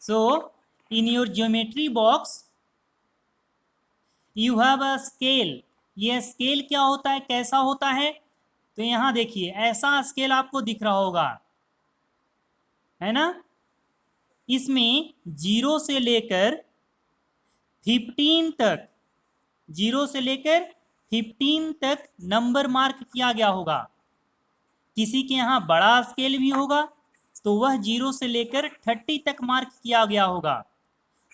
So in your geometry box you have a scale. ये scale क्या होता है, कैसा होता है? तो यहाँ देखिए ऐसा स्केल आपको दिख रहा होगा, है ना। इसमें 0 से लेकर 15 तक, 0 से लेकर 15 तक नंबर मार्क किया गया होगा। किसी के यहाँ बड़ा स्केल भी होगा तो वह 0 से लेकर 30 तक मार्क किया गया होगा।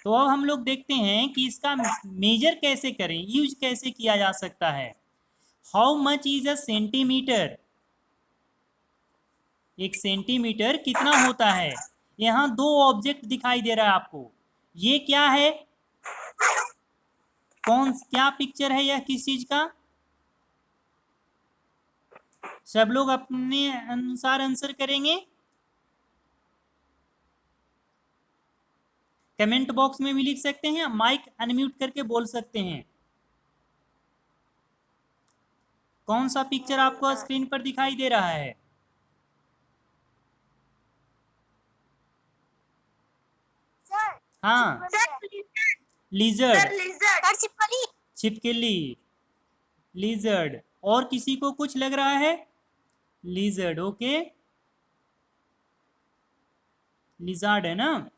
तो अब हम लोग देखते हैं कि इसका मेजर कैसे करें, यूज कैसे किया जा सकता है। How much is a centimetre? एक सेंटीमीटर कितना होता है? यहाँ दो ऑब्जेक्ट दिखाई दे रहा है आपको, ये क्या है, क्या पिक्चर है यह, किस चीज का? सब लोग अपने अनुसार आंसर करेंगे, कमेंट बॉक्स में भी लिख सकते हैं, माइक अनम्यूट करके बोल सकते हैं। कौन सा पिक्चर आपको स्क्रीन पर दिखाई दे रहा है? हाँ, लिजर्ड, छिपकली, लिजर्ड। और किसी को कुछ लग रहा है? लिजर्ड, ओके, लिजर्ड है ना।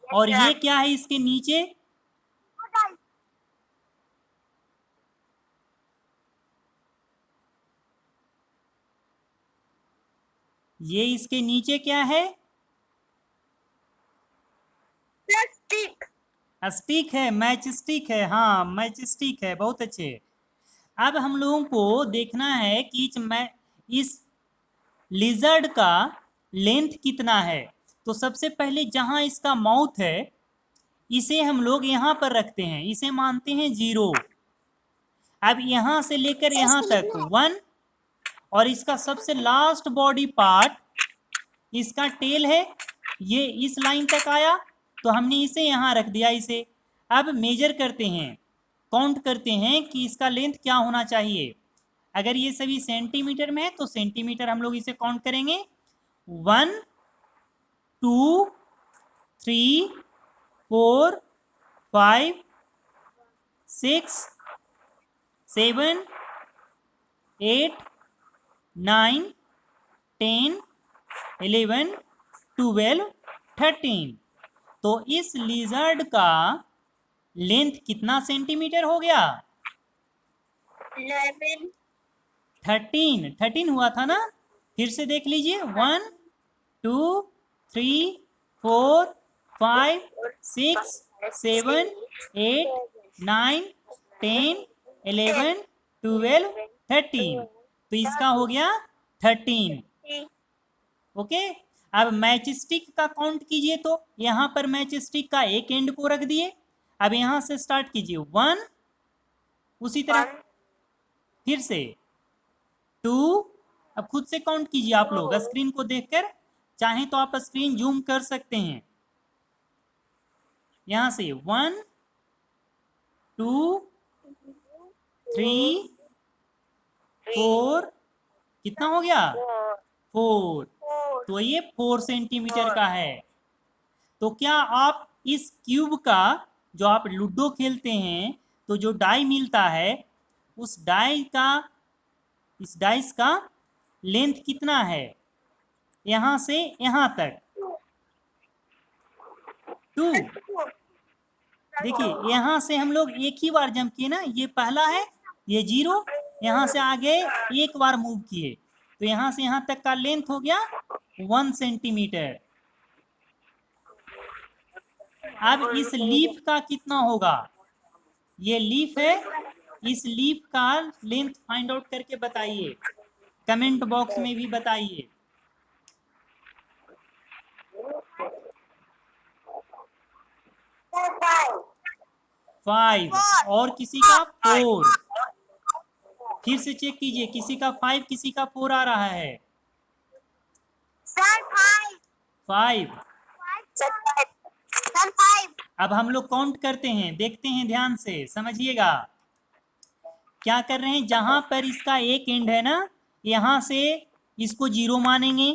और ये क्या है इसके नीचे? ये इसके नीचे क्या है? स्टिक है, मैच स्टिक है, हाँ मैच स्टिक है, बहुत अच्छे। अब हम लोगों को देखना है कि इस लिजर्ड का लेंथ कितना है। तो सबसे पहले जहां इसका माउथ है इसे हम लोग यहां पर रखते हैं, इसे मानते हैं 0। अब यहां से लेकर यहां तक 1, और इसका सबसे लास्ट बॉडी पार्ट, इसका टेल है, ये इस लाइन तक आया, तो हमने इसे यहां रख दिया इसे। अब मेजर करते हैं, काउंट करते हैं कि इसका लेंथ क्या होना चाहिए। अगर ये सभी सेंटीमीटर में है तो सेंटीमीटर हम लोग इसे काउंट करेंगे। 1 2 3 4 5 6 7 8 9 10 11 12 13। तो इस लिजर्ड का लेंथ कितना सेंटीमीटर हो गया? 13 हुआ था ना। फिर से देख लीजिए, 1 2 3 4 5 6 7 8 9 10 11 12 13। तो इसका हो गया 13, ओके। अब मैच स्टिक का काउंट कीजिए, तो यहां पर मैच स्टिक का एक एंड को रख दिए। अब यहां से स्टार्ट कीजिए, 1, उसी तरह फिर से 2। अब खुद से काउंट कीजिए आप लोग स्क्रीन को देखकर, चाहें तो आप स्क्रीन जूम कर सकते हैं। यहां से 1 2 3 4, कितना हो गया? 4। तो ये 4 सेंटीमीटर का है। तो क्या आप इस क्यूब का, जो आप लूडो खेलते हैं तो जो डाई मिलता है, उस डाई का, इस डाइस का लेंथ कितना है यहां से यहां तक? 2। देखिए यहां से हम लोग एक ही बार जंप किए ना, ये पहला है, ये 0, यहां से आगे एक बार मूव किए, तो यहां से यहां तक का लेंथ हो गया 1 सेंटीमीटर। अब इस लीफ का कितना होगा? ये लीफ है, इस लीफ का लेंथ फाइंड आउट करके बताइए, कमेंट बॉक्स में भी बताइए। 5, और किसी का 4। फिर से चेक कीजिए, किसी का 5 किसी का 4 आ रहा है। 5। अब हम लोग काउंट करते हैं, देखते हैं, ध्यान से समझिएगा। क्या कर रहे हैं, जहां पर इसका एक एंड है ना, यहां से इसको 0 मानेंगे।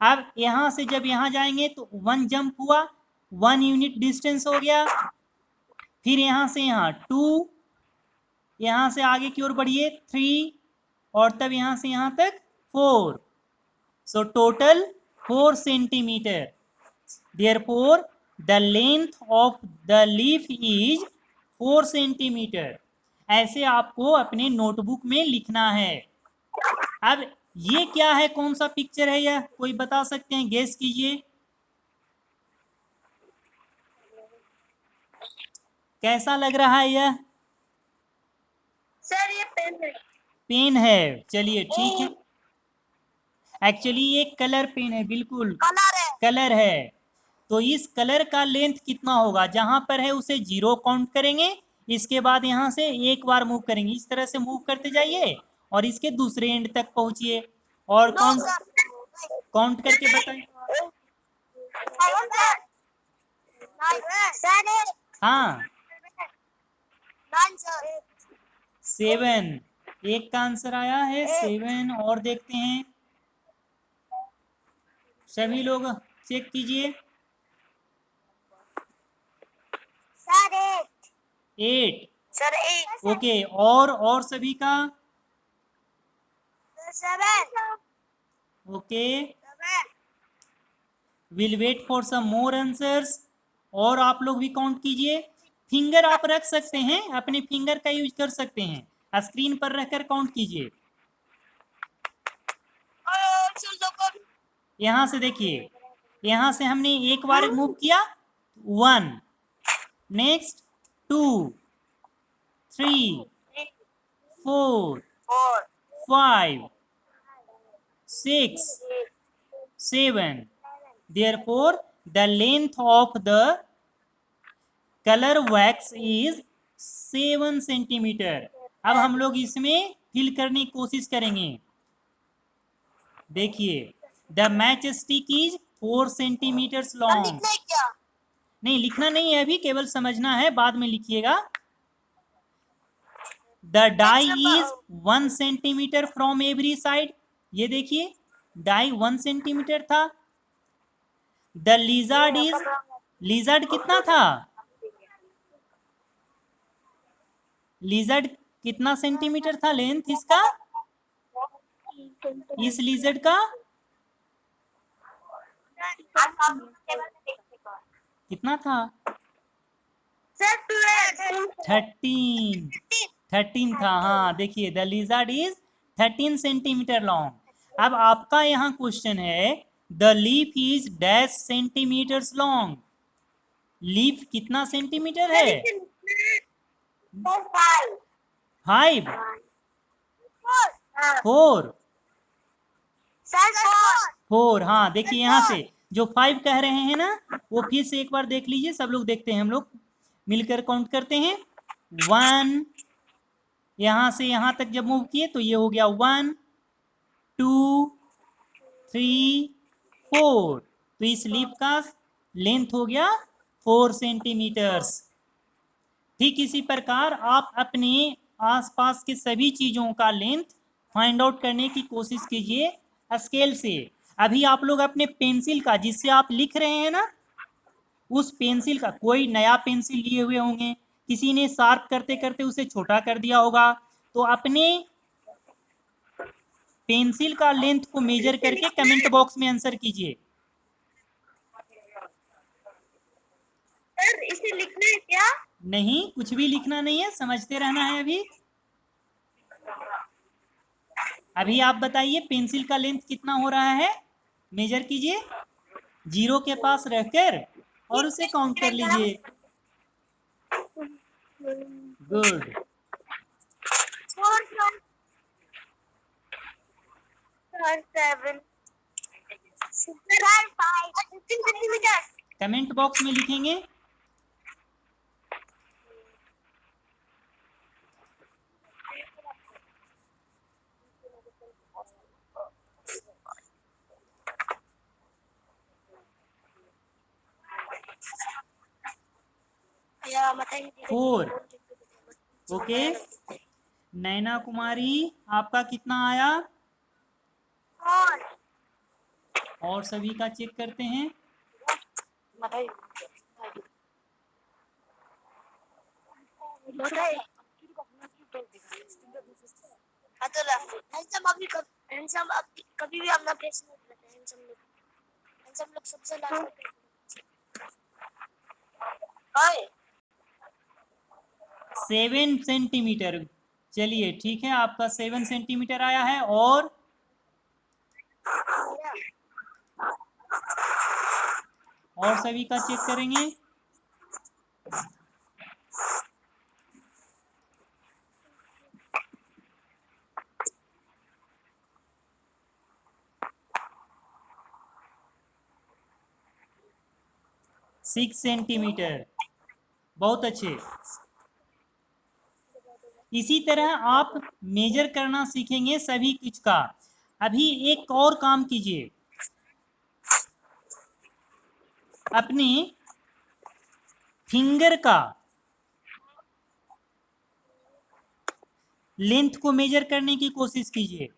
अब यहां से जब यहां जाएंगे तो 1 जंप हुआ, 1 यूनिट डिस्टेंस हो गया। फिर यहाँ से यहाँ 2, यहाँ से आगे की ओर बढ़िए 3, और तब यहाँ से यहाँ तक 4। So total 4 centimetre. Therefore, the length of the leaf is 4 centimetre. ऐसे आपको अपने नोटबुक में लिखना है। अब ये क्या है, कौन सा पिक्चर है यह, कोई बता सकते हैं? गेस कीजिए, कैसा लग रहा है यह? सर ये पेन है। पेन है, चलिए ठीक है। एक्चुअली ये कलर पेन है, बिल्कुल कलर है। कलर है। तो इस कलर का लेंथ कितना होगा? जहां पर है उसे 0 काउंट करेंगे, इसके बाद यहां से एक बार मूव करेंगे, इस तरह से मूव करते जाइए और इसके दूसरे एंड तक पहुंचिए और काउंट करके बताइए। हाँ 7, एक का आंसर आया है 7। और देखते हैं, सभी लोग चेक कीजिए। 8। सर 8। ओके, और सभी का? 7। Okay, will wait for some more answers. और आप लोग भी काउंट कीजिए। फिंगर आप रख सकते हैं, अपने फिंगर का यूज कर सकते हैं, स्क्रीन पर रखकर काउंट कीजिए। यहां से देखिए, यहां से हमने एक बार मूव किया 1, next 2, 3, 4, 5, 6, 7। Therefore, the length of the color wax is 7 centimetre. अब हम लोग इसमें फिल करने की कोशिश करेंगे। देखिए, the match stick is 4 centimetre long. क्या? नहीं, लिखना नहीं है अभी, केवल समझना है, बाद में लिखिएगा। The die is 1 centimetre from every side. ये देखिए, डाई 1 सेंटीमीटर था। द लिजर्ड इज, लिजर्ड कितना था? लिजर्ड कितना सेंटीमीटर था लेंथ इसका, इस लिजर्ड का? कितना था? 13। 13 था। हाँ देखिए, the lizard is 13 centimetre long. अब आपका यहाँ क्वेश्चन है, the leaf is dash centimetres long. Leaf कितना सेंटीमीटर है? 5, 4, 4। हाँ देखिए, यहाँ से जो 5 कह रहे हैं ना, वो फिर से एक बार देख लीजिए, सब लोग देखते हैं, हम लोग मिलकर काउंट करते हैं। 1, यहाँ से यहाँ तक जब मूव किए तो ये हो गया 1, 2, 3, 4। तो इस लीफ का लेंथ हो गया 4 सेंटीमीटर्स। ठीक इसी प्रकार आप अपने आसपास के सभी चीजों का लेंथ फाइंड आउट करने की कोशिश कीजिए स्केल से। अभी आप लोग अपने पेंसिल का, जिससे आप लिख रहे हैं ना, उस पेंसिल का, कोई नया पेंसिल लिए हुए होंगे, किसी ने शार्प करते करते उसे छोटा कर दिया होगा, तो अपने पेंसिल का लेंथ को मेजर करके कमेंट बॉक्स में आंसर कीजिए। सर इसे लिखना है क्या? नहीं, कुछ भी लिखना नहीं है, समझते रहना है। अभी आप बताइए, पेंसिल का लेंथ कितना हो रहा है, मेजर कीजिए 0 के पास रहकर और उसे काउंट कर लीजिए। गुड। 7 कमेंट बॉक्स में लिखेंगे। फोर। ओके, नैना कुमारी आपका कितना आया? और सभी का चेक करते हैं। बताए अतुला हैंडसम अभी हैंडसम कभी भी अपना फेस नहीं दिखाते। हैंडसम लोग सबसे लास्ट में हाय 7 सेंटीमीटर। चलिए ठीक है, आपका 7 सेंटीमीटर आया है। और सभी का चेक करेंगे। सिक्स सेंटीमीटर, बहुत अच्छे। इसी तरह आप मेजर करना सीखेंगे सभी कुछ का। अभी एक और काम कीजिए, अपने फिंगर का लेंथ को मेजर करने की कोशिश कीजिए।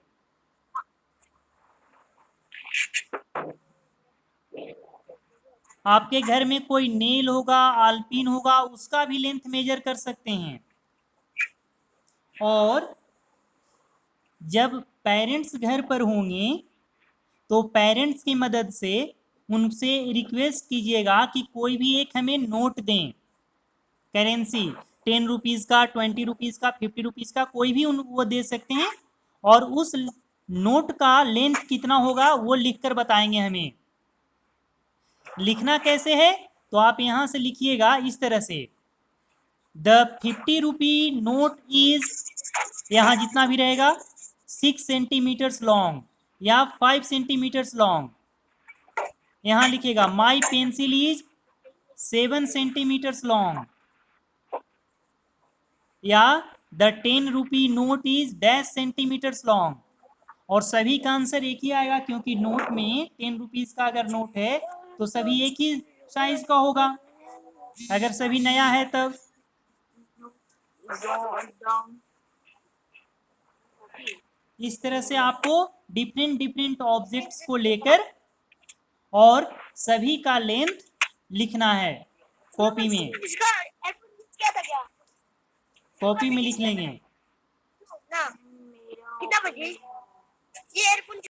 आपके घर में कोई नेल होगा, आल्पिन होगा, उसका भी लेंथ मेजर कर सकते हैं। और जब पेरेंट्स घर पर होंगे तो पेरेंट्स की मदद से उनसे रिक्वेस्ट कीजिएगा कि कोई भी एक हमें नोट दें, करेंसी, 10 रुपीज़ का, 20 रुपीज़ का, 50 रुपीज़ का, कोई भी वो दे सकते हैं। और उस नोट का लेंथ कितना होगा वो लिखकर बताएंगे हमें। लिखना कैसे है, तो आप यहां से लिखिएगा इस तरह से, द 50 रुपी नोट इज, यहाँ जितना भी रहेगा, 6 सेंटीमीटर्स लॉन्ग या 5 सेंटीमीटर्स लॉन्ग। यहाँ लिखिएगा my pencil is 7 centimetres long, या the 10 rupee note is dash centimetres long. और सभी का आंसर एक ही आएगा, क्योंकि नोट में 10 रुपीज का अगर नोट है तो सभी एक ही साइज का होगा, अगर सभी नया है तब। इस तरह से आपको डिफरेंट डिफरेंट ऑब्जेक्ट्स को लेकर और सभी का लेंथ लिखना है कॉपी में। इसका क्या था क्या कॉपी में लिख लेंगे। ना कितना बजे ये एयरफोन